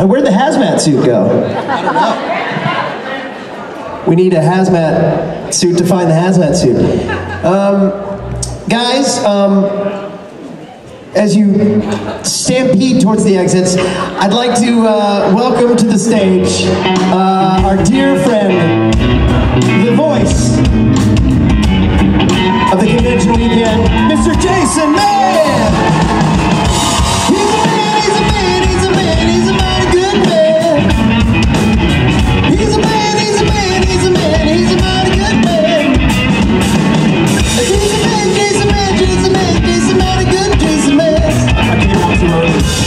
Where'd the hazmat suit go? I don't know. We need a hazmat suit to find the hazmat suit. Guys, as you stampede towards the exits, I'd like to welcome to the stage our dear friend, the voice of the convention weekend, Mr. Jason Mann! He's a man, he's a man, he's a man, he's a mighty good man. He's a man, he's a man, he's a man, he's a mighty good man. He's a man, he's a man, he's a man, he's a mighty good, he's a man.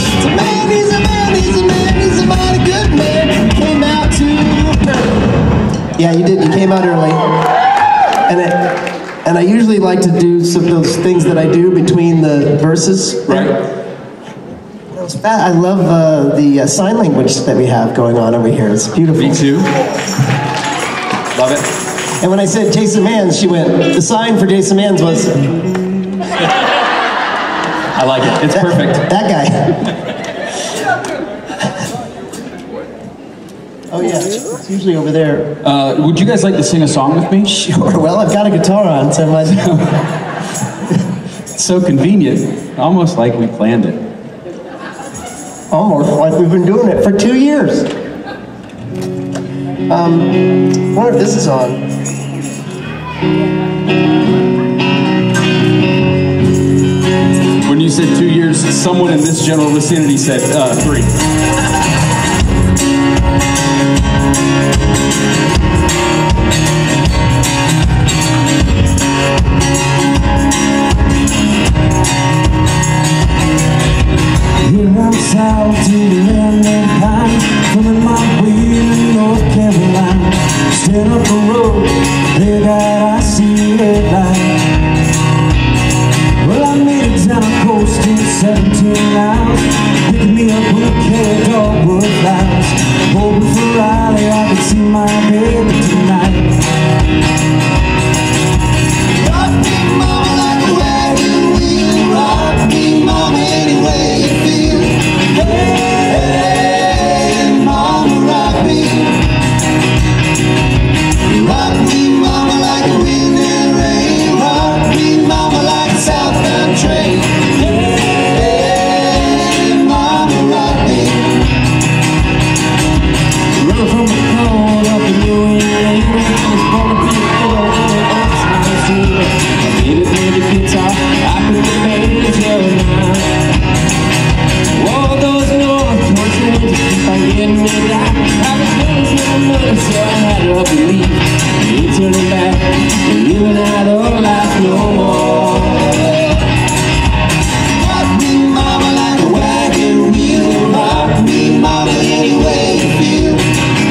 He's a man, he's a man, he's a man, he's a mighty good man. Came out too early. Yeah, you did, you came out early. And I usually like to do some of those things that I do between the verses. Right. I love the sign language that we have going on over here. It's beautiful. Me too. Love it. And when I said Jason Manns, she went, the sign for Jason Manns was... I like it. It's perfect. That guy. Oh yeah, it's usually over there. Would you guys like to sing a song with me? Sure, well, I've got a guitar on, so I might... It's so convenient. Almost like we planned it. Almost like we've been doing it for 2 years. I wonder if this is on. When you said 2 years, someone in this general vicinity said 3. South to the land of pine, filling my way in North Carolina. Stand up the road, hey God, I see it light. Well, I made it down the coast in 17 miles, picking me up with a carrot dogwood flowers. Hoping for Raleigh, I could see my baby tonight. Rock me, mama, like a wagon wheel. Rock me, mama, any way you feel. Hey, mama, rock me. Rock me, mama, like a wind and rain. Rock me, mama, like a southbound train. Hey, mama, rock me. Running from the cold up in New England. It's gonna be a good old time to I need it with the guitar. I could have made it now. All those north country winters keep on getting me down. I was raised with my mother, so I had to believe. Ain't turning back, and living out of life no more. Rock me, mama, like a wagon wheel. Rock me, mama, any way you feel.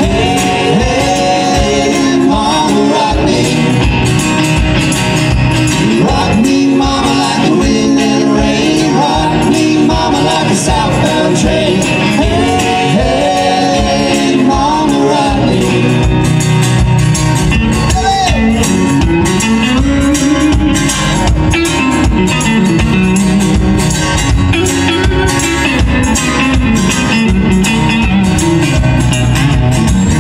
Hey, hey, mama, rock me. Rock me, mama, like the wind and the rain. Rock me, mama, like a southbound train. Hey, hey, mama, rock me.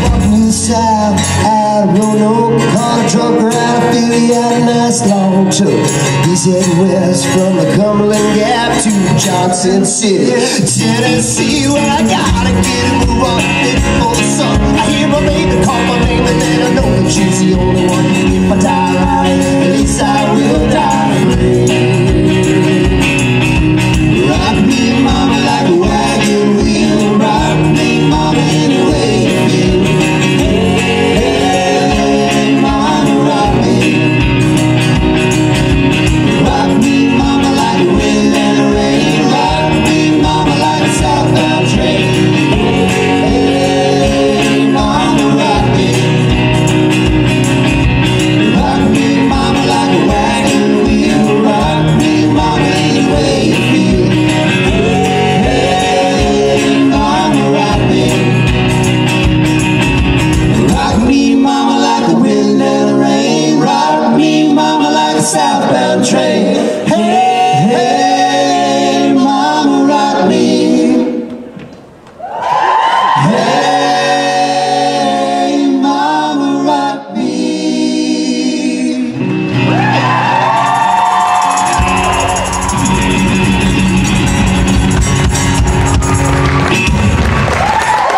Walking south out of Roanoke, caught a trucker out of Philly, had a nice long trip. He's heading west from the Cumberland Gap to Johnson City, Tennessee, where I gotta get a move on before the sun. I hear my baby call my name, and then I know that she's the only one. If I die right, at least I will die free. Rock me, mama, like a wagon wheel. Rock me, mama, any way you feel. Hey, mama, rock me. Rock me, mama, like the wind and the rain. Rock me, mama, like a southbound train. Hey, mama, rock me. Rock me, mama, like a wagon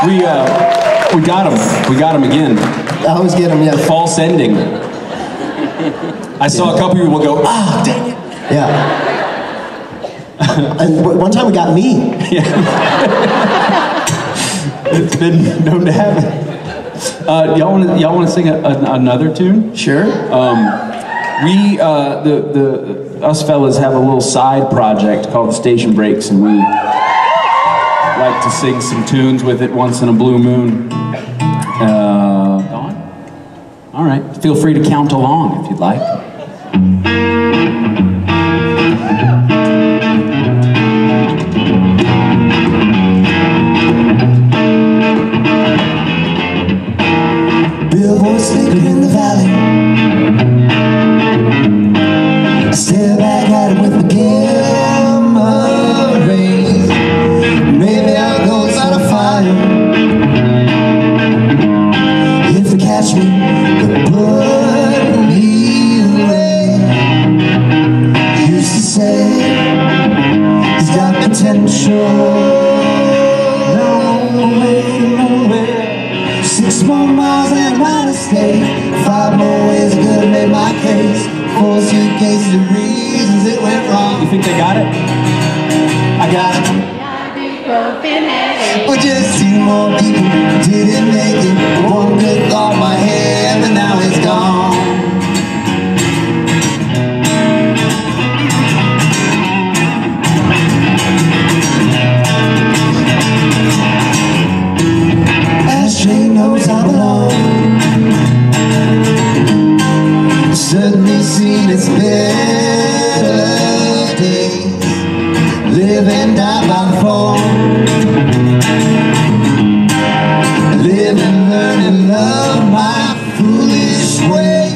We got him. We got him again. I always get them, yeah. False ending. I saw a couple people go, ah, dang it. Yeah. And one time we got me. It's been known to happen. Y'all want to sing another tune? Sure. Us fellas have a little side project called the Station Breaks, and we like to sing some tunes with it once in a blue moon. Dawn? All right. Feel free to count along if you'd like. Billboard sleeping in the valley. I stare back at it with my camera raised. Maybe I'll go start a fire. If they catch me, they'll put me away. Used to say he's got potential. 6 more miles and I'm out of state. 5 more ways I could have made my case. 4 suitcases of reasons it went wrong. You think they got it? I got it. But just 2 more people didn't make it. One good thought in my head, but now it's gone. Ashtray knows I'm alone. Certainly seen its better days. Live and die by the phone. Live and learn and love my foolish ways.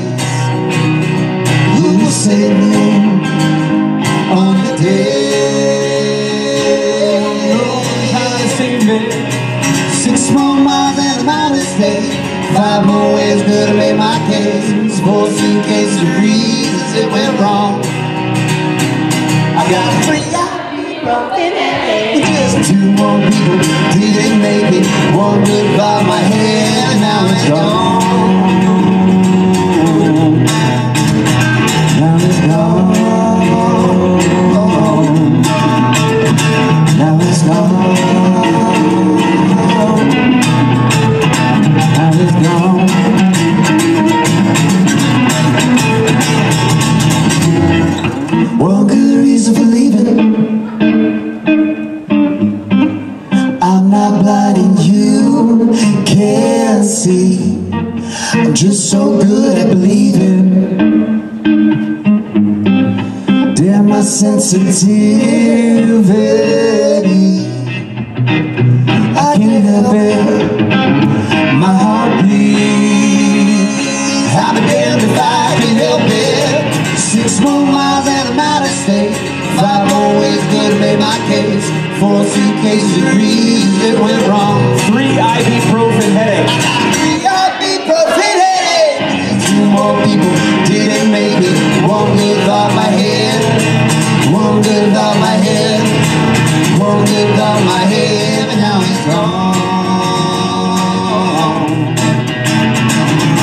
Who will save me on the day? Knows how to save me. 6 more miles and I'm out of state. 5 more ways could have made my case. 4 suitcases of reasons it went wrong. I got 3 broken headaches. Just 2 more people didn't make it. One good by my head and now it's gone. Now it's gone. Now it's gone. Now it's gone. One good reason for leaving. I'm not blind and you can't see. I'm just so good at believing. Damn my sensitivity. I can't help it. My heart bleeds. I'm damned if I can help it. 6 more miles and I'm out of state. 5 more ways could have made my case. 4 suitcases of reasons it went wrong. 3 ibuprofen headaches. I got 3 ibuprofen headaches. 2 more people didn't make it. One good thought in my head. One good thought in my head. One good thought in my head. And now it's gone.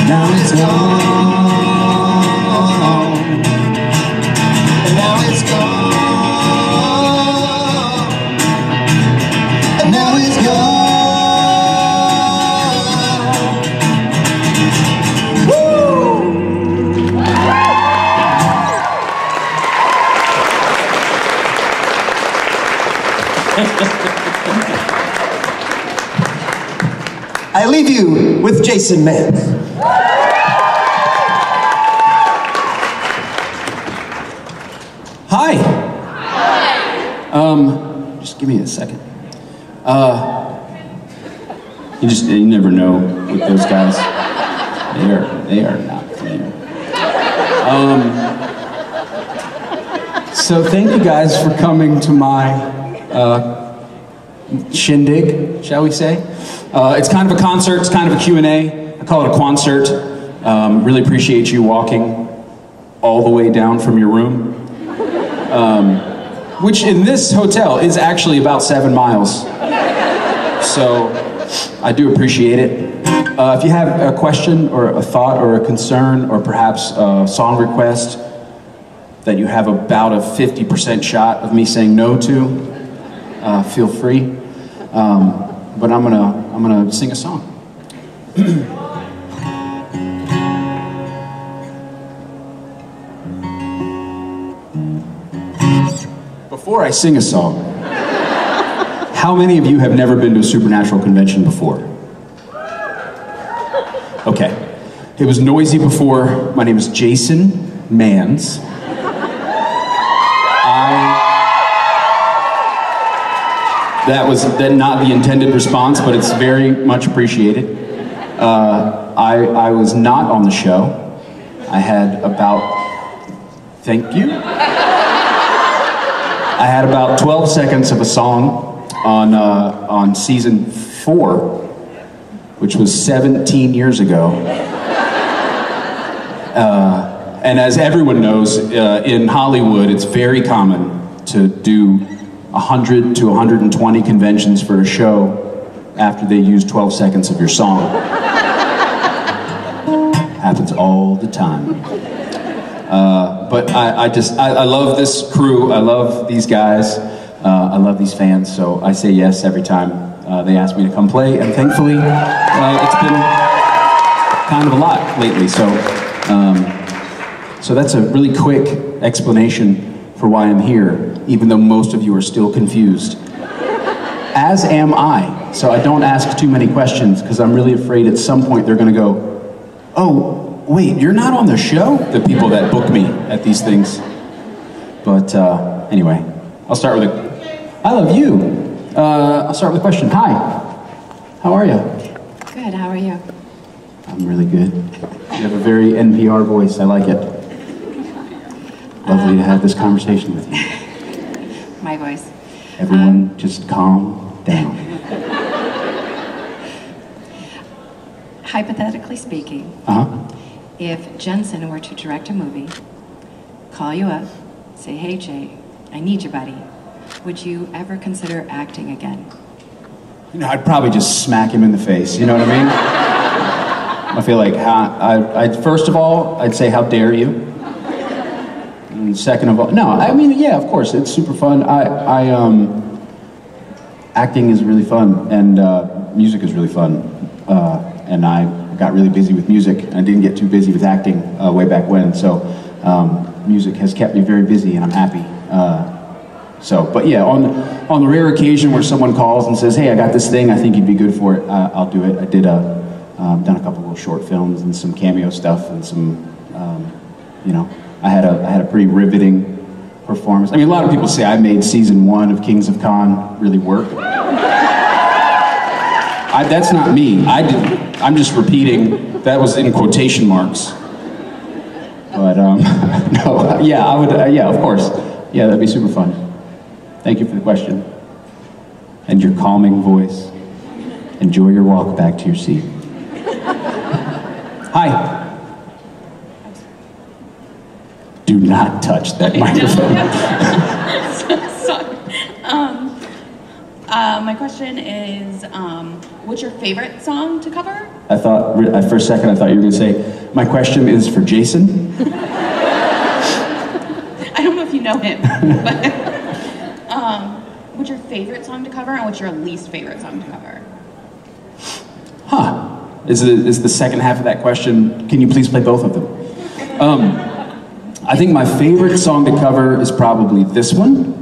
Now it's gone. And now it's gone. And now it's gone. Woo! I leave you with Jason Mantz. Hi. Just give me a second. You never know with those guys. They are not clean. So thank you guys for coming to my shindig, shall we say? It's kind of a concert, it's kind of a Q&A. I call it a quancert. Really appreciate you walking all the way down from your room. Which in this hotel is actually about 7 miles. So I do appreciate it. If you have a question or a thought or a concern or perhaps a song request that you have about a 50% shot of me saying no to, feel free. But I'm gonna sing a song. Before I sing a song, how many of you have never been to a Supernatural convention before? Okay. It was noisy before. My name is Jason Manns. That was not the intended response, but it's very much appreciated. I was not on the show. I had about, thank you. I had about 12 seconds of a song on season 4, which was 17 years ago. And as everyone knows, in Hollywood, it's very common to do 100 to 120 conventions for a show after they use 12 seconds of your song. Happens all the time. But I love this crew, I love these guys, I love these fans, so I say yes every time they ask me to come play, and thankfully it's been kind of a lot lately, so that's a really quick explanation for why I'm here, even though most of you are still confused. As am I, so I don't ask too many questions, because I'm really afraid at some point they're gonna go, oh, wait, you're not on the show? The people that book me at these things. But anyway, I'll start with I love you. I'll start with a question. Hi, how are you? Good, how are you? I'm really good. You have a very NPR voice, I like it. Lovely to have this conversation with you. My voice. Everyone just calm down. Hypothetically speaking, if Jensen were to direct a movie, call you up, say, hey Jay, I need you, buddy, would you ever consider acting again? You know, I'd probably just smack him in the face, you know what I mean? I feel like, first of all, I'd say, how dare you? And second of all, no, I mean, yeah, of course, it's super fun. Acting is really fun, and music is really fun. And I got really busy with music, and I didn't get too busy with acting way back when, so music has kept me very busy, and I'm happy. But yeah, on the rare occasion where someone calls and says, hey, I got this thing, I think you'd be good for it, I'll do it. I did done a couple little short films and some cameo stuff and some, you know, I had a pretty riveting performance. I mean, a lot of people say I made season 1 of Kings of Con really work. That's not me. I'm just repeating. That was in quotation marks. But no, yeah, I would. Yeah, of course. Yeah, that'd be super fun. Thank you for the question and your calming voice. Enjoy your walk back to your seat. Hi. Do not touch that microphone. Sorry. My question is, what's your favorite song to cover? I thought, for a second, I thought you were going to say, my question is for Jason. I don't know if you know him, but what's your favorite song to cover and what's your least favorite song to cover? Huh. Is the second half of that question, can you please play both of them? I think my favorite song to cover is probably this one,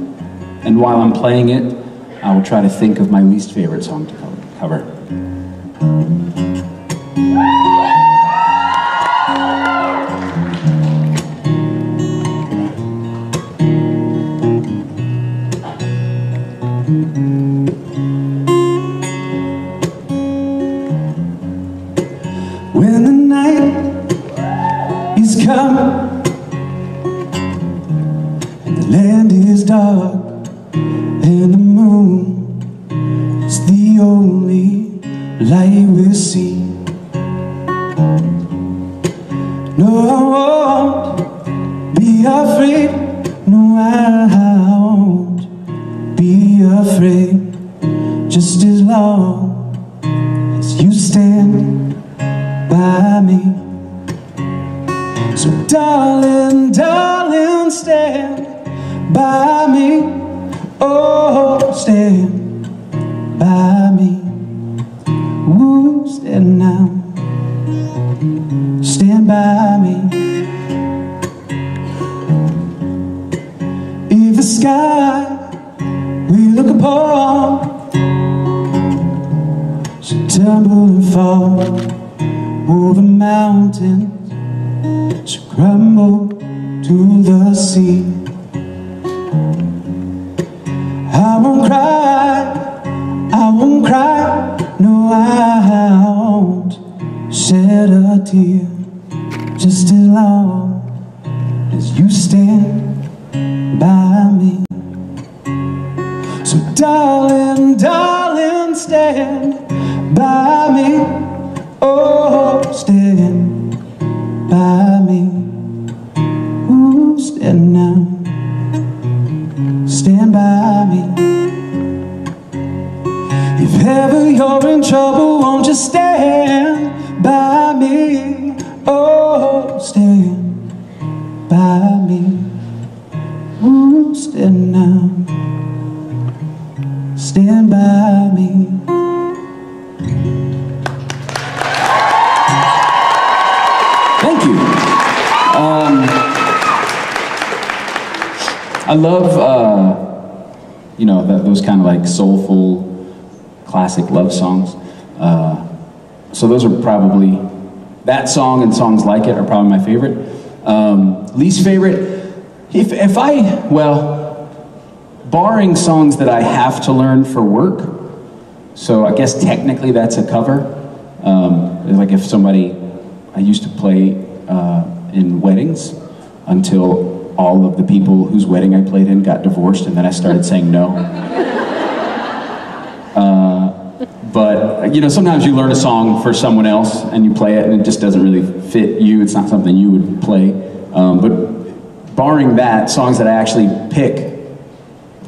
and while I'm playing it, I will try to think of my least favorite song to cover. When the night is come and the land is dark and the moon is the only light we'll see. No, I won't be afraid. No, I won't be afraid. Just as long as you stand by me. So darling, darling, stand by me. Oh, stand by me. Ooh, stand now. Stand by me. If the sky we look upon should tumble and fall, over mountains should crumble to the sea, I won't cry, I won't cry, no, I won't shed a tear, just as long as you stand by me. So darling, darling, stand by me. Oh, stand by me. Ooh, stand now. Stand by me. If ever you're in trouble, won't you stand by me? Oh, stand by me. Ooh, stand now. Stand by me. Thank you. I love, you know, those kind of like soulful, classic love songs. So those are probably, that song and songs like it are probably my favorite. Least favorite, if I, well, barring songs that I have to learn for work, so I guess technically that's a cover. Like if somebody, I used to play in weddings until all of the people whose wedding I played in got divorced, and then I started saying no. But you know, sometimes you learn a song for someone else and you play it and it just doesn't really fit you. It's not something you would play. But barring that, songs that I actually pick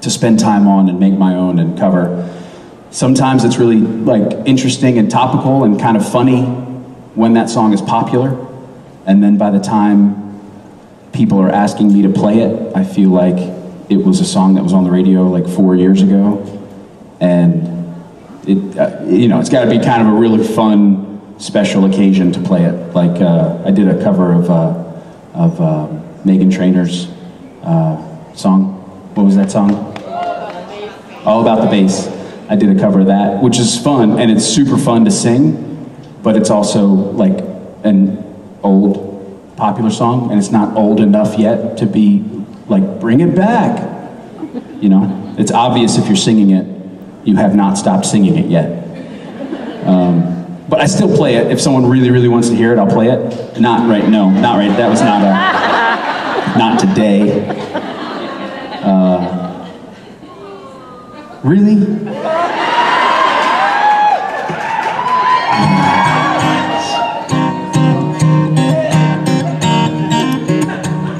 to spend time on and make my own and cover, sometimes it's really like interesting and topical and kind of funny when that song is popular, and then by the time people are asking me to play it, I feel like it was a song that was on the radio like 4 years ago, and it, you know, it's got to be kind of a really fun, special occasion to play it. Like I did a cover of Meghan Trainor's song. What was that song? All About the Bass. I did a cover of that, which is fun, and it's super fun to sing, but it's also like an old popular song, and it's not old enough yet to be like, bring it back. You know, it's obvious if you're singing it, you have not stopped singing it yet. But I still play it. If someone really, really wants to hear it, I'll play it. Not right, no, not right. That was not not today. Really?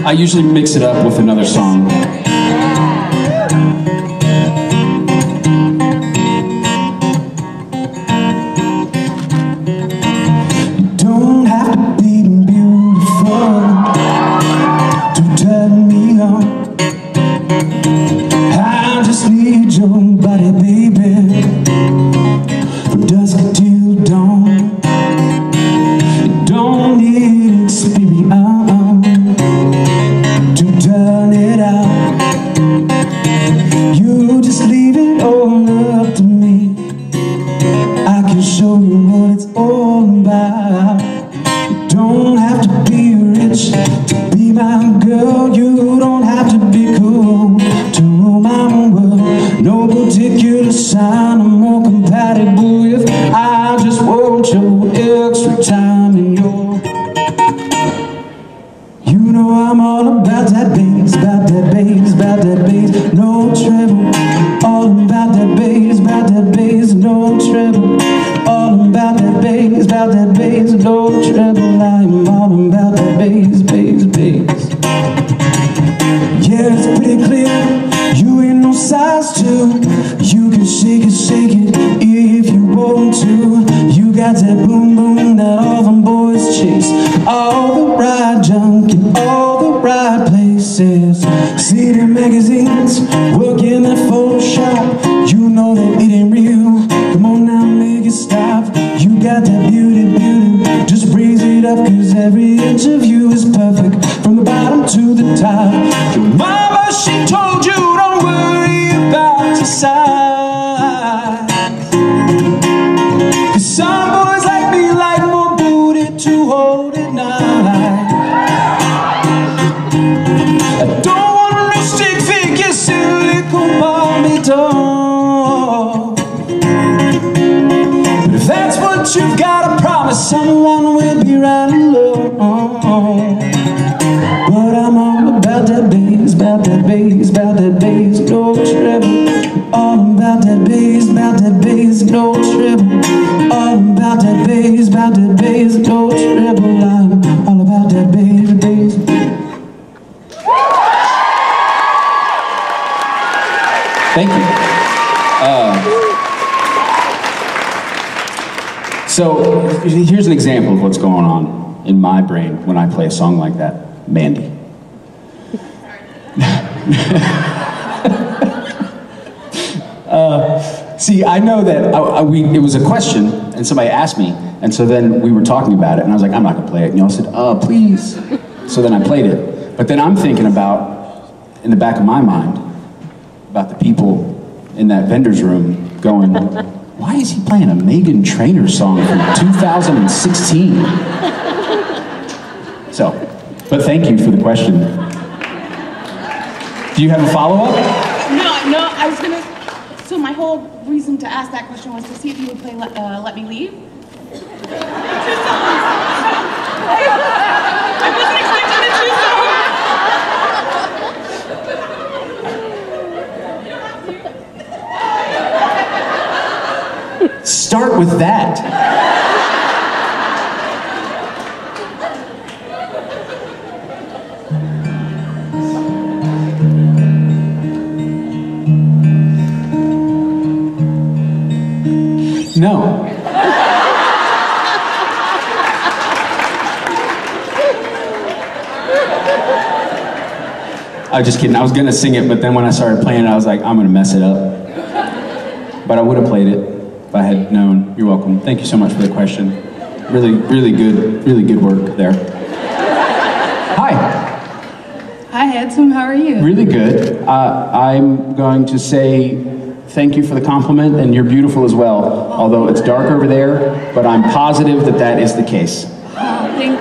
I usually mix it up with another song. You don't have to be beautiful to turn me on. I just need your body, baby, from dusk till dawn. You don't need experience to turn it out. You just leave it all up to me. I can show you what it's all about. You don't have to be rich to be my girl. You don't have to be cool to rule my world. No particular sign I'm more compatible with. I just want your extra time and your. You know I'm all about that bass, about that bass, about that bass, no treble. All about that bass, no treble. All about that bass, no treble. I'm all about that bass, bass, bass. Yeah, it's pretty clear, you ain't no size 2. You can shake it if you want to. You got that boom boom that all them boys chase. All the right junk in all the right places. See the magazines, working at Photoshop. You know that it ain't real. Come on now, make it stop. You got that beauty, beauty. Just raise it up, cause every inch of you is perfect. From the bottom to the top. Your mama, she told you, don't worry about your size. Cause some boys like me like more booty to hold it night. I don't want no stick figure, silicone Barbie doll. But if that's what you've got, I promise someone will be right along. But I'm all about that bass, about that bass, about that bass, no treble. All about that bass, no treble. All about that bass, no treble. I'm all about that bass, bass. Thank you. So here's an example of what's going on in my brain when I play a song like that. Mandy. See, I know that it was a question, and somebody asked me, and so then we were talking about it, and I was like, I'm not gonna play it. And y'all said, please. So then I played it. But then I'm thinking about, in the back of my mind, about the people in that vendor's room going, why is he playing a Meghan Trainor song from 2016? So, but thank you for the question. Do you have a follow-up? No, I was gonna. So my whole reason to ask that question was to see if you would play Let Me Leave. I wasn't expecting the two songs. Start with that. No. I was just kidding. I was gonna sing it, but then when I started playing it, I was like, I'm gonna mess it up. But I would have played it if I had known. You're welcome. Thank you so much for the question. Really good work there. Hi. Hi, Handsome. How are you? Really good. I'm going to say thank you for the compliment, and you're beautiful as well. Although it's dark over there, but I'm positive that that is the case. Oh, thank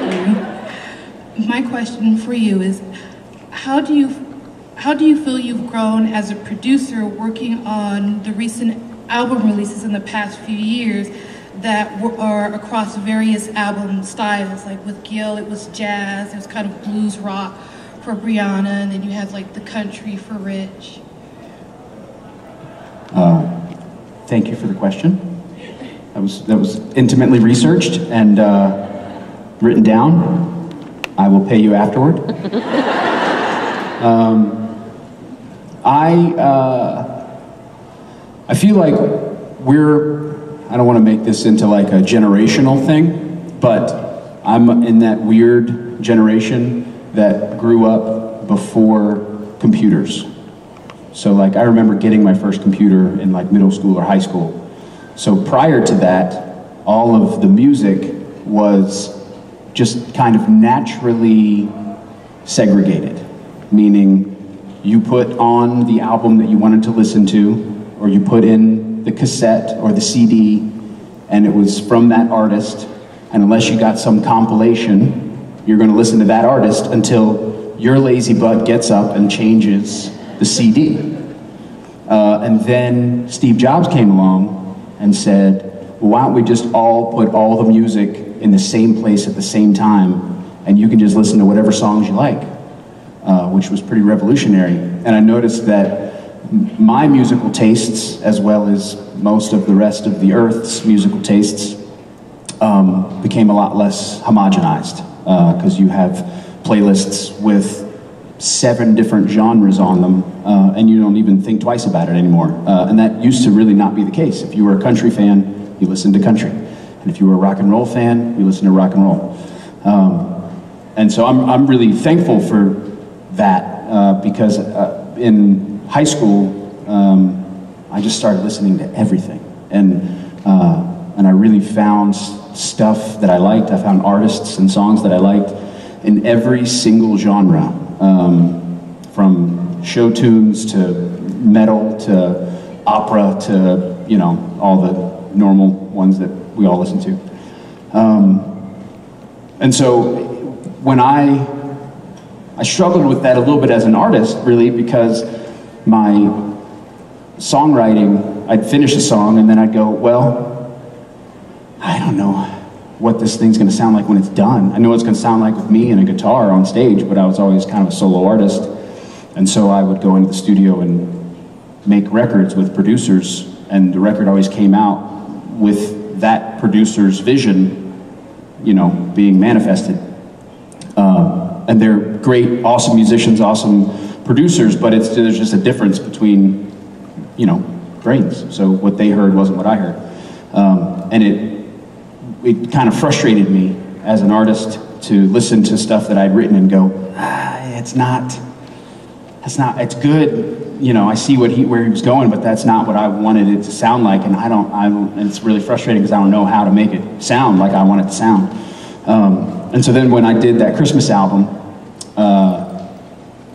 you. My question for you is, how do you feel you've grown as a producer working on the recent album releases in the past few years that are across various album styles? Like with Gil, it was jazz, it was kind of blues rock for Brianna, and then you had like the country for Rich. Thank you for the question. That was intimately researched and written down. I will pay you afterward. I feel like I don't want to make this into like a generational thing, but I'm in that weird generation that grew up before computers. So like I remember getting my first computer in like middle school or high school. So prior to that, all of the music was just kind of naturally segregated, meaning you put on the album that you wanted to listen to, or you put in the cassette or the CD, and it was from that artist, and unless you got some compilation, you're gonna listen to that artist until your lazy butt gets up and changes the CD. And then Steve Jobs came along and said, well, why don't we just all put all the music in the same place at the same time, and you can just listen to whatever songs you like, which was pretty revolutionary. And I noticed that my musical tastes, as well as most of the rest of the Earth's musical tastes, became a lot less homogenized, because you have playlists with 7 different genres on them, and you don't even think twice about it anymore. And that used to really not be the case. If you were a country fan, you listened to country. And And if you were a rock and roll fan, you listen to rock and roll. And so I'm really thankful for that because in high school, I just started listening to everything. And I really found stuff that I liked. I found artists and songs that I liked in every single genre, from show tunes to metal to opera to, you know, all the normal ones that we all listen to. And so when I struggled with that a little bit as an artist, really, because my songwriting, I'd finish a song and then I'd go, well, I don't know what this thing's gonna sound like when it's done. I know what it's gonna sound like with me and a guitar on stage, but I was always kind of a solo artist. And so I would go into the studio and make records with producers, and the record always came out with that producer's vision, you know, being manifested. And they're great, awesome musicians, awesome producers, but there's just a difference between, you know, brains. So what they heard wasn't what I heard. And it kind of frustrated me as an artist to listen to stuff that I'd written and go, it's good, you know, I see where he was going, but that's not what I wanted it to sound like, and and it's really frustrating because I don't know how to make it sound like I want it to sound. And so then when I did that Christmas album,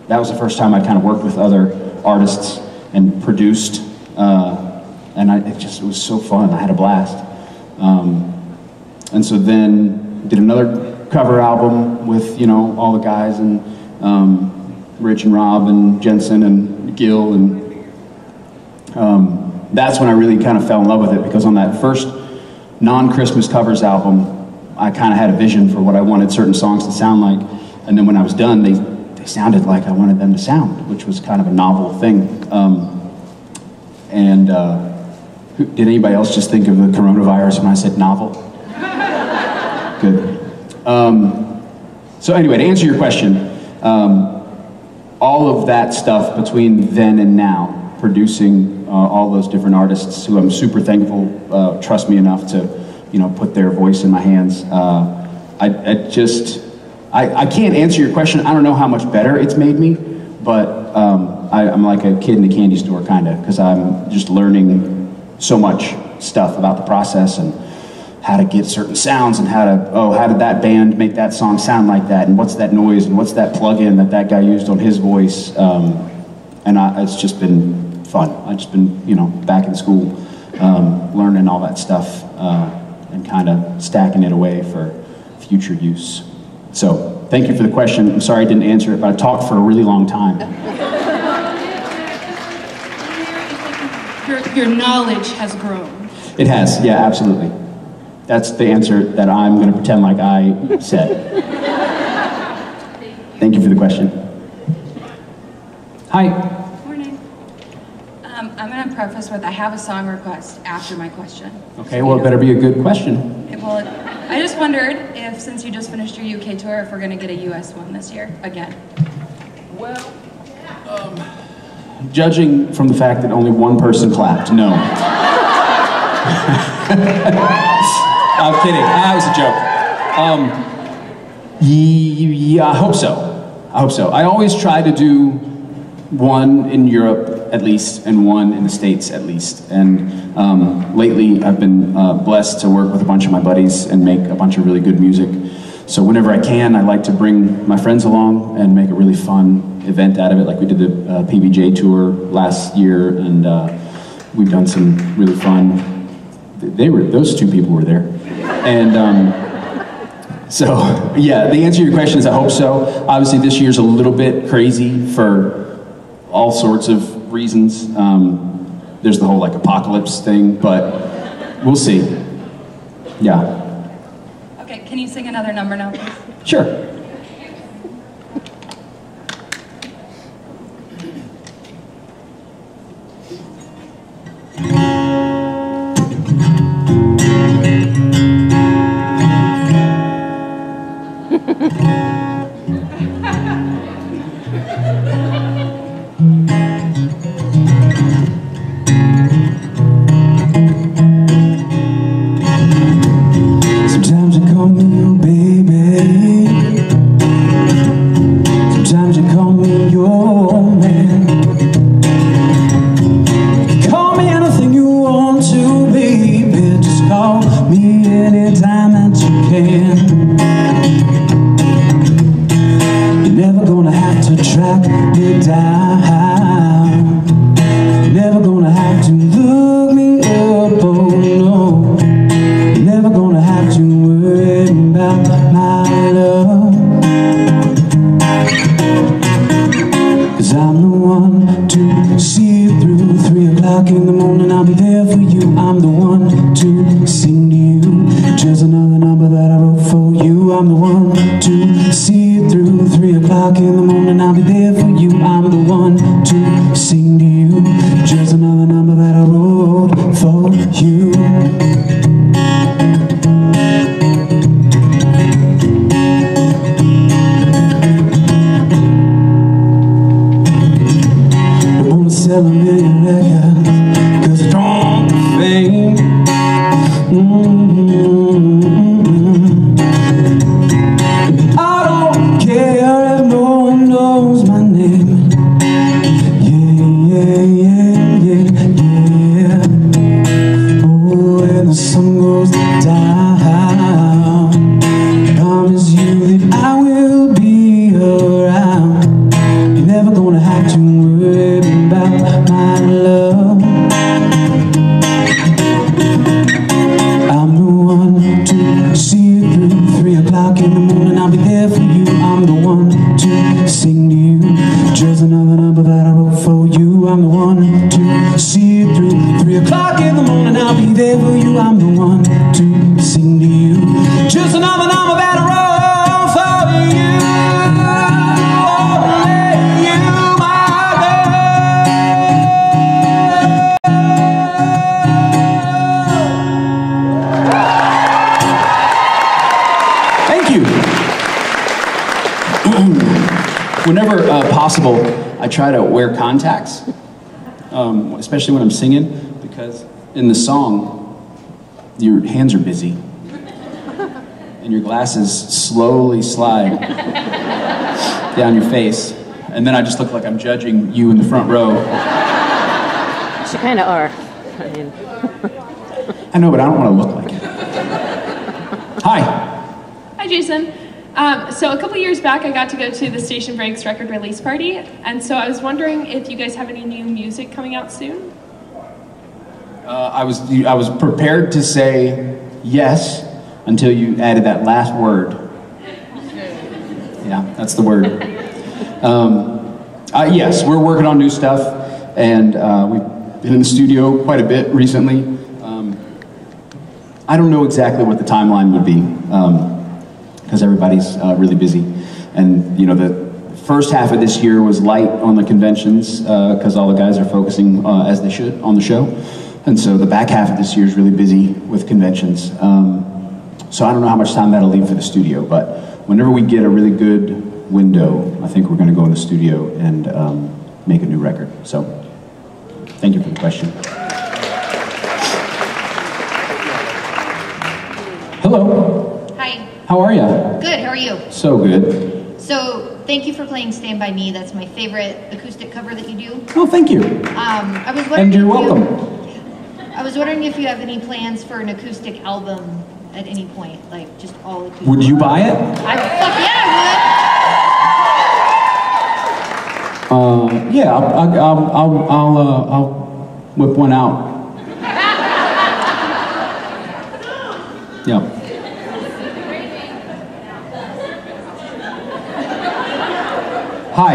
that was the first time I kind of worked with other artists and produced, and it was so fun. I had a blast. And so then did another cover album with, you know, all the guys, and Rich and Rob and Jensen and Gil, and that's when I really kind of fell in love with it, because on that first non-Christmas covers album, I kind of had a vision for what I wanted certain songs to sound like, and then when I was done, they sounded like I wanted them to sound, which was kind of a novel thing. Did anybody else just think of the coronavirus when I said novel? Good. So anyway, to answer your question, all of that stuff between then and now, producing all those different artists who I'm super thankful trust me enough to, you know, put their voice in my hands. I can't answer your question. I don't know how much better it's made me, but I'm like a kid in a candy store, kind of, because I'm just learning so much stuff about the process and how to get certain sounds, and how did that band make that song sound like that, and what's that noise, and what's that plug-in that guy used on his voice, it's just been fun. I've just been, you know, back in school, learning all that stuff, and kind of stacking it away for future use. So, thank you for the question. I'm sorry I didn't answer it, but I talked for a really long time. Your knowledge has grown. It has, yeah, absolutely. That's the answer that I'm going to pretend like I said. Thank you for the question. Hi. Morning. I'm going to preface with, I have a song request after my question. Okay, well, it better be a good question. Well, I just wondered if, since you just finished your UK tour, if we're going to get a US one this year, again. Well, judging from the fact that only one person clapped, no. I'm kidding. That was a joke. Yeah, I hope so. I hope so. I always try to do one in Europe at least, and one in the States at least. And lately, I've been blessed to work with a bunch of my buddies and make a bunch of really good music. So whenever I can, I like to bring my friends along and make a really fun event out of it. Like we did the PBJ tour last year, and we've done some really fun. Those two people were there. And so, yeah, the answer to your question is I hope so. Obviously, this year's a little bit crazy for all sorts of reasons. There's the whole like apocalypse thing, but we'll see. Yeah. Okay, can you sing another number now, please? Sure. the one to sing to you. Just another number that I wrote for you. I'm the one to see it through. 3 o'clock in the morning, I'll be there for you. I'm the one to sing to you. Just another number that I wrote for you. I wanna sell 1,000,000 records, 'cause I don't fame. I don't care if no one knows my name. Yeah, yeah, yeah, yeah. Oh, when the sun goes down, I promise you that I will be around. You're never gonna have to worry about my love. I'm the one to see it through. 3 o'clock in the morning, I'll be there for you. I'm the one to sing to you. Just another number that I wrote for you. I'm the one to see it through. 3 o'clock in the morning, I'll be there for you. I'm the one to sing to you. Just another number that I wrote for you. Only you, my girl. Thank you. Whenever possible, I try to wear contacts, especially when I'm singing, because in the song, your hands are busy, and your glasses slowly slide down your face, and then I just look like I'm judging you in the front row. You kind of are. I mean, I know, but I don't want to look like it. Hi. Hi, Jason. So a couple years back, I got to go to the Station Breaks record release party, and so I was wondering if you guys have any new music coming out soon? I was prepared to say yes until you added that last word. Yeah, that's the word. Yes, we're working on new stuff, and we've been in the studio quite a bit recently. I don't know exactly what the timeline would be, because everybody's really busy. And you know, the first half of this year was light on the conventions, because all the guys are focusing, as they should, on the show. And so the back half of this year is really busy with conventions. So I don't know how much time that'll leave for the studio, but whenever we get a really good window, I think we're gonna go in the studio and make a new record. So, thank you for the question. Hello. Hi. How are you? Good, how are you? So good. So, thank you for playing Stand By Me. That's my favorite acoustic cover that you do. Oh, thank you. I was wondering And you're if welcome. I was wondering if you have any plans for an acoustic album at any point, like just all acoustic. Would you buy it? Fuck yeah, I Yeah, I'll whip one out. Yeah. Hi.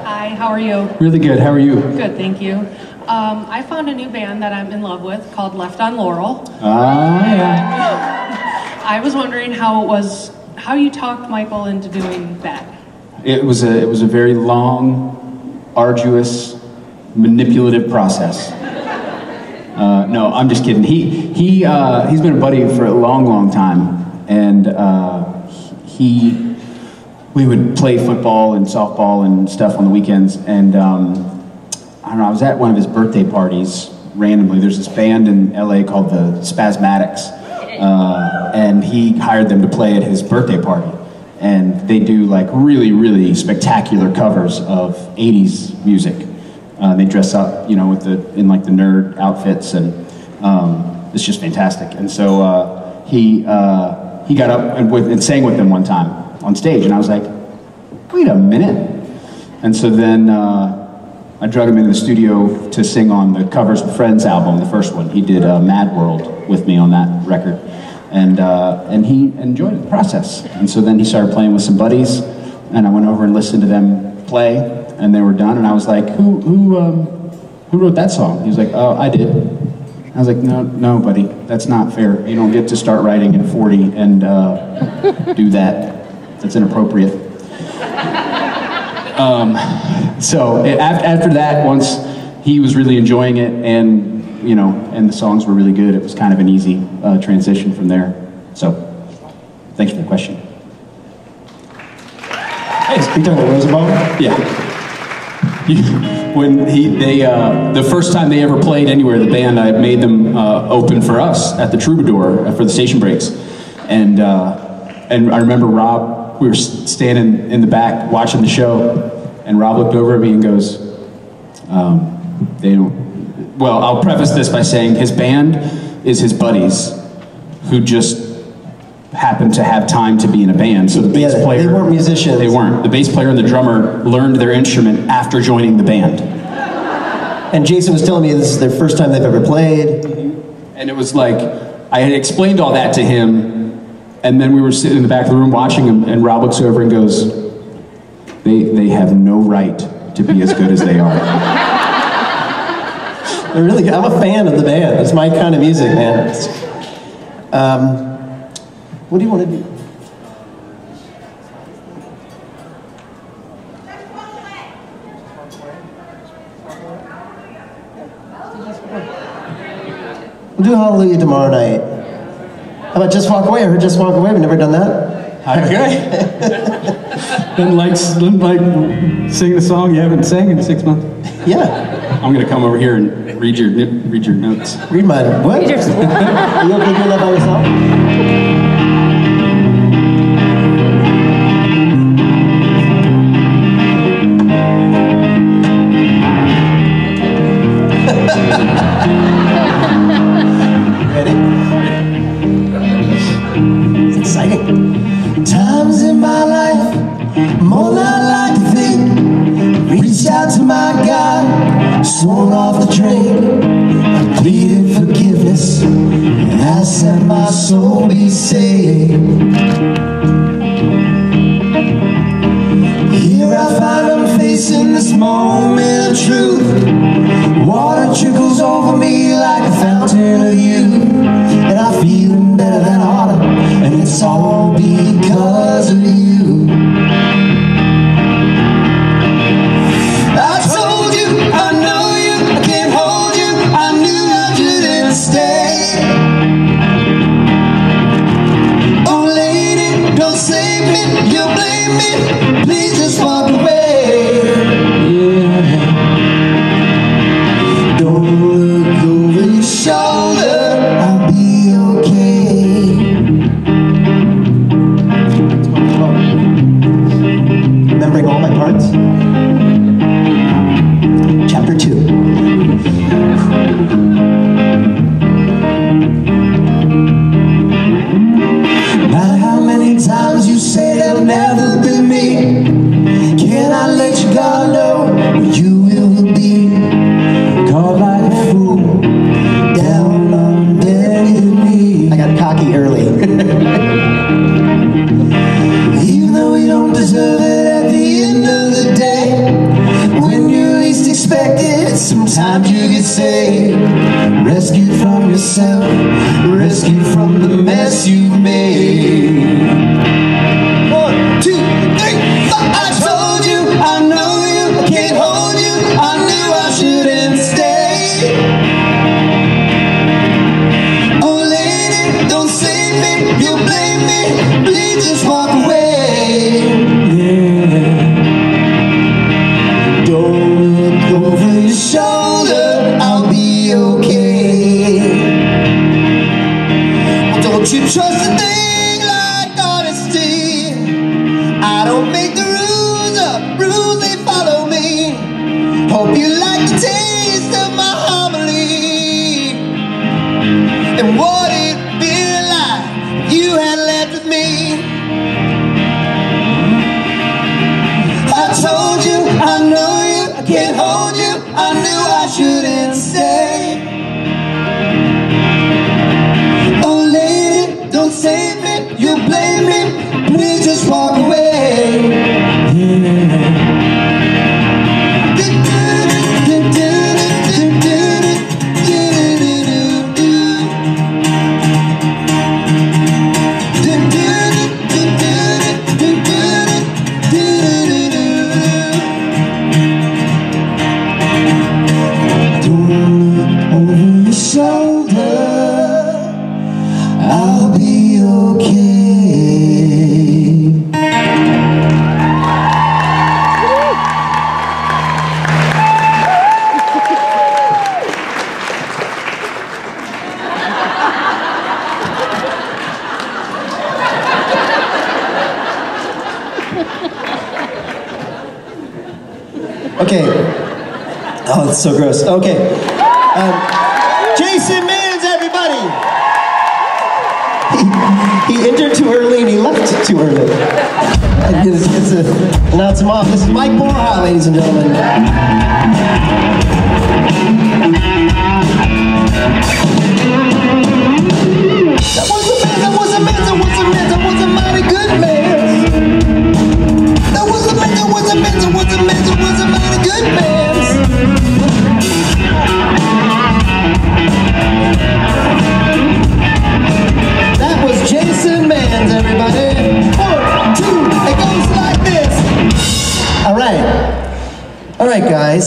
Hi, how are you? Really good. How are you? Good, thank you. I found a new band that I'm in love with called Left on Laurel. Yeah. I was wondering how you talked Michael into doing that. It was a very long, arduous, manipulative process. No, I'm just kidding. He's been a buddy for a long, long time, and we would play football and softball and stuff on the weekends, and I don't know, I was at one of his birthday parties randomly. There's this band in LA called the Spasmatics, and he hired them to play at his birthday party, and they do like really, really spectacular covers of 80s music. They dress up, you know, in like the nerd outfits, and it's just fantastic. And so he got up and sang with them one time on stage, and I was like, wait a minute. And so then I drug him into the studio to sing on the Covers with Friends album, the first one. He did Mad World with me on that record, and he enjoyed the process. And so then he started playing with some buddies, and I went over and listened to them play, and they were done, and I was like, who wrote that song? He was like, oh, I did. I was like, no, buddy, that's not fair. You don't get to start writing at 40 and do that. That's inappropriate. So after that, once he was really enjoying it, and the songs were really good, it was kind of an easy transition from there. So, thanks for the question. Hey, speaking of the Rosenbaum? Yeah. The first time they ever played anywhere, the band, I made them open for us at the Troubadour for the station breaks, and I remember Rob. We were standing in the back watching the show, and Rob looked over at me and goes, "They don't." Well, I'll preface this by saying his band is his buddies, who just happened to have time to be in a band. So the bass player, they weren't musicians. They weren't. The bass player and the drummer learned their instrument after joining the band. And Jason was telling me this is their first time they've ever played. And it was like, I had explained all that to him, and then we were sitting in the back of the room watching him, and Rob looks over and goes, they have no right to be as good as they are. They're really good. I'm a fan of the band. It's my kind of music, man. What do you want to do? We'll do Hallelujah tomorrow night. How about Just Walk Away? I heard Just Walk Away. We've never done that. Okay. Didn't like sing the song you haven't sang in 6 months? Yeah. I'm going to come over here and read your notes. Read mine. What? Are you okay doing that by yourself? Times in my life, more than I like to think, reached out to my God, swung off the train, I pleaded forgiveness, and asked that my soul be saved. Here I find I'm facing this moment of truth, water trickles over me like a fountain of youth, and I'm feeling better than I oughta, and it's all because of you. I told you, I know you, I can't hold you, I knew I couldn't stay. Oh lady, don't save me, you blame me, please just walk away. Yeah. Don't look over your shoulder, I'll be okay. Remembering all my parts. Chapter 2. No matter how many times you say that'll never be me, can I let you God know where you will be? Caught like a fool, down on bended knee. I got cocky early. Even though you don't deserve it at the end of the day, when you least expect it, sometimes you get saved. Rescued from yourself, rescued from the mess you've made. 1, 2, 3, 4. I told you, I know you, I can't hold you, I knew I shouldn't stay. Oh lady, don't save me, you blame me, please just walk away. Yeah. Don't look over your shoulder, I'll be okay. Don't you trust a thing like honesty? I don't make the rules up, rules they follow me. Hope you like the taste of my homily, and what it'd be like if you had left with me. I told you, I know you, I can't hold you, I knew I shouldn't stay. Oh lady, don't save me, you blame me, please just walk away. Yeah. I'll be okay. Okay. Oh, it's so gross. Okay. Jason Manns, everybody! He entered too early and he left too early. Announce him off. This is Mike Borja, ladies and gentlemen. That was a man, that was a man, that was a man, that was a mighty good man. That was a man, that was a man, that was a man, that was a mighty good man. That was Jason Manns, everybody. 1, 2, it goes like this. All right, guys.